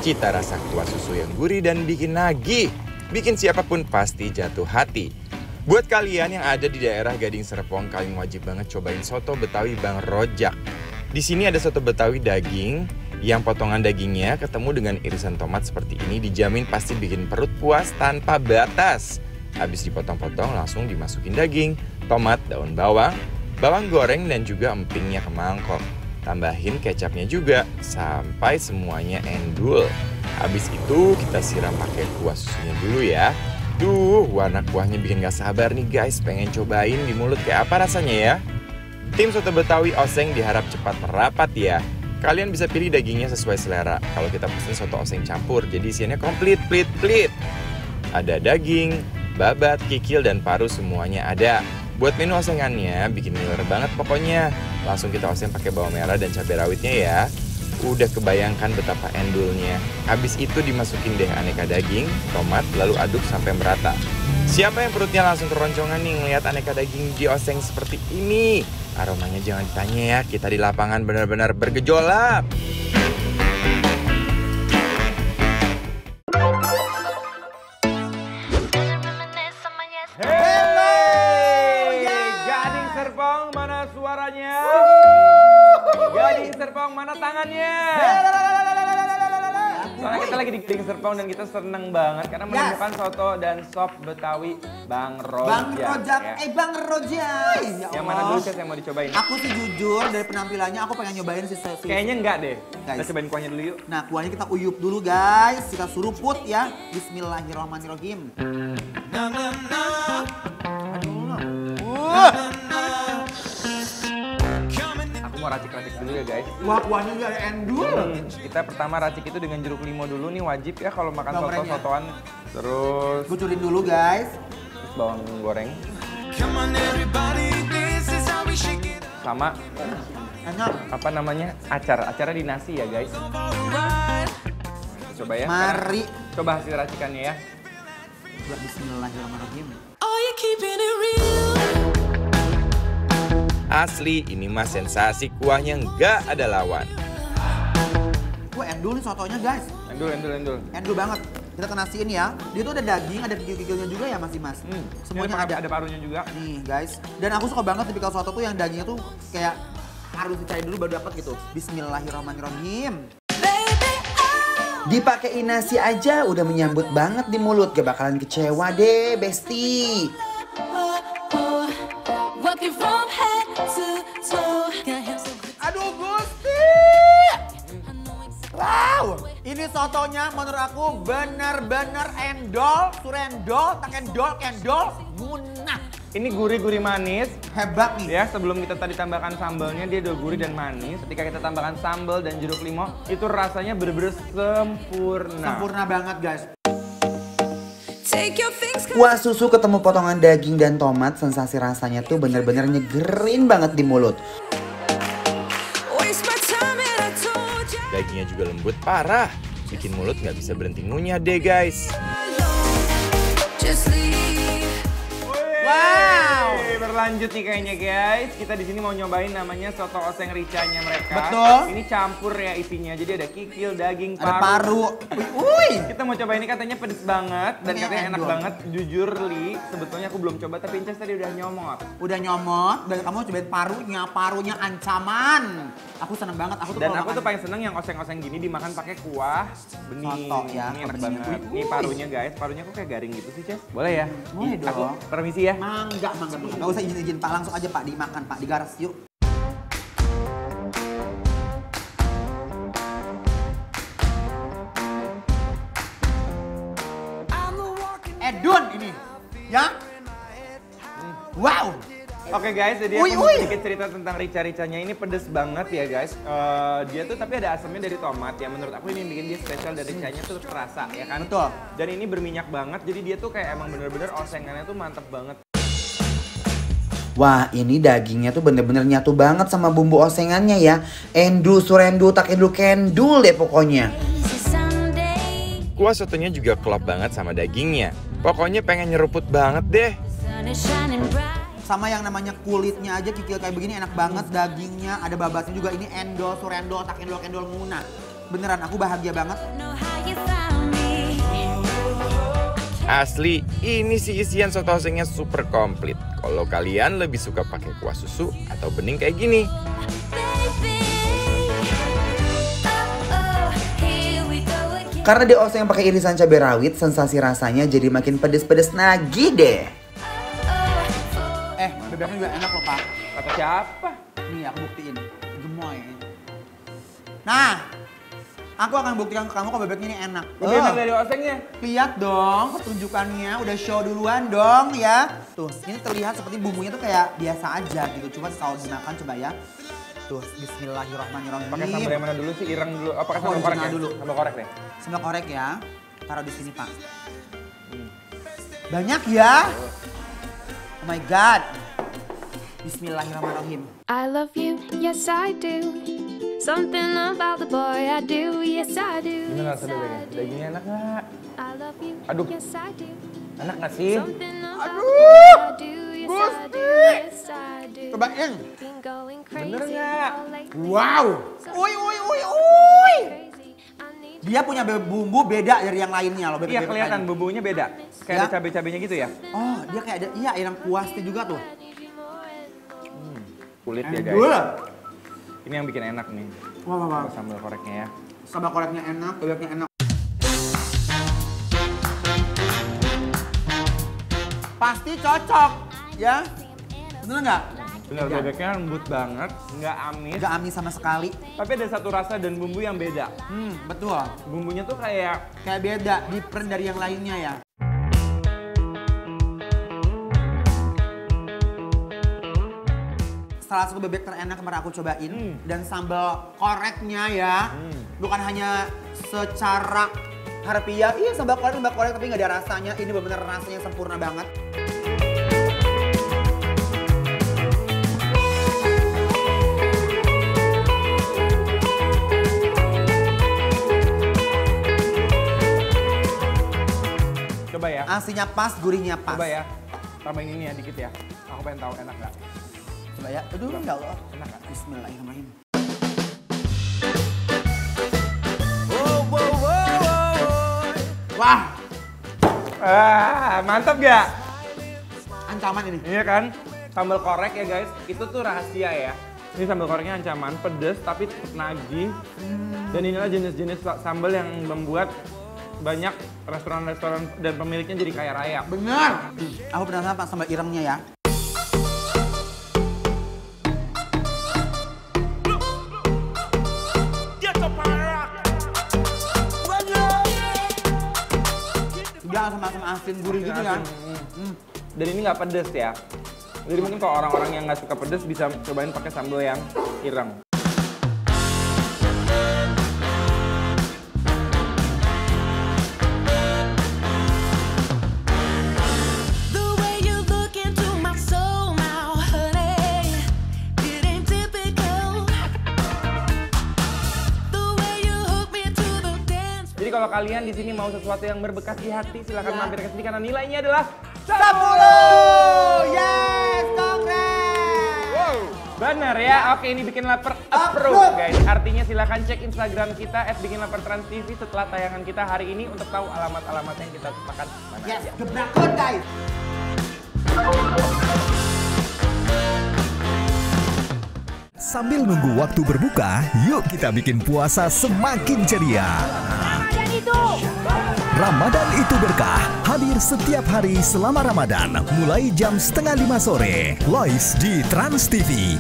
Cita rasa kuah susu yang gurih dan bikin nagih, bikin siapapun pasti jatuh hati. Buat kalian yang ada di daerah Gading Serpong, kalian wajib banget cobain soto Betawi Bang Rojak. Di sini ada soto Betawi daging, yang potongan dagingnya ketemu dengan irisan tomat seperti ini dijamin pasti bikin perut puas tanpa batas. Habis dipotong-potong langsung dimasukin daging, tomat, daun bawang, bawang goreng dan juga empingnya ke mangkok. Tambahin kecapnya juga sampai semuanya endul. Habis itu kita siram pakai kuah susunya dulu ya. Duh, warna kuahnya bikin gak sabar nih guys, pengen cobain di mulut kayak apa rasanya ya. Tim soto Betawi Oseng diharap cepat merapat ya. Kalian bisa pilih dagingnya sesuai selera. Kalau kita pesen soto oseng campur, jadi isiannya komplit, plit. Ada daging, babat, kikil, dan paru semuanya ada. Buat menu osengannya, bikin ngiler banget pokoknya. Langsung kita oseng pakai bawang merah dan cabai rawitnya ya. Udah kebayangkan betapa endulnya. Habis itu dimasukin deh aneka daging, tomat, lalu aduk sampai merata. Siapa yang perutnya langsung keroncongan nih ngeliat aneka daging dioseng seperti ini? Aromanya jangan ditanya ya, kita di lapangan benar-benar bergejolak. Hey, Gading Serpong mana suaranya? Gading Serpong mana tangannya? Soalnya kita lagi di Gading Serpong dan kita seneng banget karena menemukan soto dan sop Betawi Bang Rojak. Bang Rojak, ya. Bang Rojak. Ya Yang mana dulu Ces yang mau dicobain? Aku sih jujur dari penampilannya aku pengen nyobain si Kayaknya enggak deh. Guys. Kita cobain kuahnya dulu yuk. Nah, kuahnya kita uyup dulu guys. Kita suruput ya. Bismillahirrahmanirrahim. Aku mau racik-racik dulu ya guys. Wah, kuahnya juga ada endul. Kita pertama racik itu dengan jeruk limau dulu nih, wajib ya kalau makan Bawang gorengnya. soto-sotoan. Terus Kucurin dulu guys. bawang goreng. Sama Enak. apa namanya? Acar di nasi ya guys. Coba ya. Mari. Sekarang coba hasil racikannya ya. Bismillahirrahmanirrahim. Asli, ini mah sensasi kuahnya nggak ada lawan. Wah, endul nih sotonya guys. Endul. Endul banget. Kita ke nasi ini ya. Dia tuh ada daging, ada kikil-kikilnya juga ya Mas Dimas. Semuanya Ini ada. Ada parunya juga. Nih guys. Dan aku suka banget tipikal soto tuh yang dagingnya tuh kayak harus dicari dulu baru dapat gitu. Bismillahirrahmanirrahim. Dipakein nasi aja udah menyambut banget di mulut. Gak bakalan kecewa deh, Besti. Aduh Gusti. Wow, ini sotonya menurut aku bener-bener endol, surendol, tak endol, kendol, munah. Ini gurih-gurih manis. Hebat nih. Ya, sebelum kita tadi tambahkan sambalnya dia udah gurih dan manis. Ketika kita tambahkan sambal dan jeruk limau, itu rasanya bener-bener sempurna. Sempurna banget guys. Kuah susu ketemu potongan daging dan tomat, sensasi rasanya tuh bener-bener nyegerin banget di mulut. Dagingnya juga lembut parah, bikin mulut nggak bisa berhenti ngunyah deh guys. Wow. Berlanjut nih kayaknya guys. Kita di sini mau nyobain namanya soto oseng ricanya mereka. Betul. Ini campur ya isinya. Jadi ada kikil, daging, Ada paru. Uy. Kita mau coba ini katanya pedes banget dan Ini katanya enak endol. banget. Jujur Li, sebetulnya aku belum coba tapi Inces tadi udah nyomot. Udah nyomot, dan kamu cobain parunya ancaman. Aku seneng banget. Aku tuh Dan kalau aku tuh makan- paling seneng yang oseng-oseng gini dimakan pakai kuah bening. Soto ya, Ini enak bening. banget. Ini parunya guys, parunya kok kayak garing gitu sih Ces. Boleh ya? Boleh Aku dong. permisi ya. Mangga. Gak usah izin Pak, langsung aja Pak dimakan Pak, digaras yuk. Edun ini, ya? Wow. Oke guys, jadi Uy, aku mau uy. sedikit cerita tentang rica-ricanya. Ini pedes banget ya guys. Dia tuh tapi ada asamnya dari tomat ya. Menurut aku ini yang bikin dia spesial dan ricanya tuh terasa ya kan. Betul. Dan ini berminyak banget, jadi dia tuh kayak emang bener-bener osengannya tuh mantep banget. Wah, ini dagingnya tuh bener-bener nyatu banget sama bumbu osengannya ya. Endul, surendul, tak endul, kendul deh pokoknya. Kuah sotonya juga klop banget sama dagingnya. Pokoknya pengen nyeruput banget deh. Sama yang namanya kulitnya aja kikil kayak begini enak banget, dagingnya ada babatnya juga, ini endol, surendol, tak endol, kendol, munah. Beneran aku bahagia banget. Asli, ini sih isian soto osengnya super komplit. Kalau kalian lebih suka pakai kuah susu atau bening kayak gini. Karena di oseng pakai irisan cabai rawit, sensasi rasanya jadi makin pedes-pedes nagih deh. Bebeknya juga enak loh, Pak. Kata siapa? Nih, aku buktiin. Gemoy. Nah, aku akan buktikan ke kamu kalau bebeknya ini enak. Lebih enak dari osengnya. Lihat dong pertunjukannya, udah show duluan dong ya. Tuh, ini terlihat seperti bumbunya tuh kayak biasa aja gitu. Cuma kalau dimakan coba ya. Tuh, bismillahirrahmanirrahim. Pakai sambal yang mana dulu sih? Ireng dulu. Oh, pakai sambal Oh, korek ya? original dulu. Sambal korek deh. Sambal korek ya. Taruh di sini, Pak. Banyak ya. Oh my God. Bismillahirrahmanirrahim. I love you, yes I do. Something about the boy I do, yes I do. Gimana Yes rasa bebeknya? I do. Dagingnya enak nggak? I love you, Aduh. yes I do. Enak nggak sih? Something about the boy I do, yes I do, yes I do. Cobain. Been going crazy Bener nggak? all lately. Wow. So Uy, uy, uy, uy. crazy. I need Dia punya bumbu beda dari yang lainnya loh, Iya, bebek-bebek kelihatan tadi. bumbunya beda. Kayak Ya. ada cabai-cabainya gitu ya? Oh, dia kayak ada, iya ayam kuasti juga tuh. Kulit ya guys. Endul. Ini yang bikin enak nih. Wah, wah, wah. Sambal koreknya ya. Sambal koreknya enak, bebeknya enak. Pasti cocok, ya. Bener nggak? Bener, Iya. bebeknya lembut banget, nggak amis. Nggak amis sama sekali. Tapi ada satu rasa dan bumbu yang beda. Betul. Bumbunya tuh kayak Kayak beda, different dari yang lainnya ya. Salah satu bebek terenak kemarin aku cobain. Dan sambal koreknya ya. Bukan hanya secara harfiah, iya sambal korek tapi nggak ada rasanya. Ini benar-benar rasanya sempurna banget. coba ya. Asinnya pas, gurihnya pas. Coba ya. Tambahin ini ya dikit ya. Aku pengen tahu enak nggak? Coba ya. Aduh, ya Allah. Enak nggak? Bismillahirrahmanirrahim. Wah, Mantap gak? ancaman ini. Iya kan? Sambal korek ya guys, itu tuh rahasia ya. Ini sambal koreknya ancaman, pedes tapi tetap nagih. Dan inilah jenis-jenis sambal yang membuat banyak restoran-restoran dan pemiliknya jadi kaya raya. Bener. Aku penasaran Pak sambal irengnya ya. Dia sama-sama asin gurih gitu ya. Dan ini nggak pedes ya. Jadi mungkin kalau orang-orang yang nggak suka pedes bisa cobain pakai sambal yang ireng. The way you look into my soul now, honey, it ain't typical. The way you hook me to the dance. Jadi kalau kalian di sini mau sesuatu yang berbekas di hati, silakan mampir ke sini karena nilainya adalah 10! Yes, kongres! Bener ya, oke ini Bikin Lapar approve guys. Artinya silakan cek Instagram kita @bikinlapartransTV setelah tayangan kita hari ini untuk tahu alamat-alamat yang kita makan mana Yes, aja. gebrakan guys. Sambil nunggu waktu berbuka, yuk kita bikin puasa semakin ceria. Ramadan itu berkah, hadir setiap hari selama Ramadan, mulai jam 4:30 sore. Lois di Trans TV.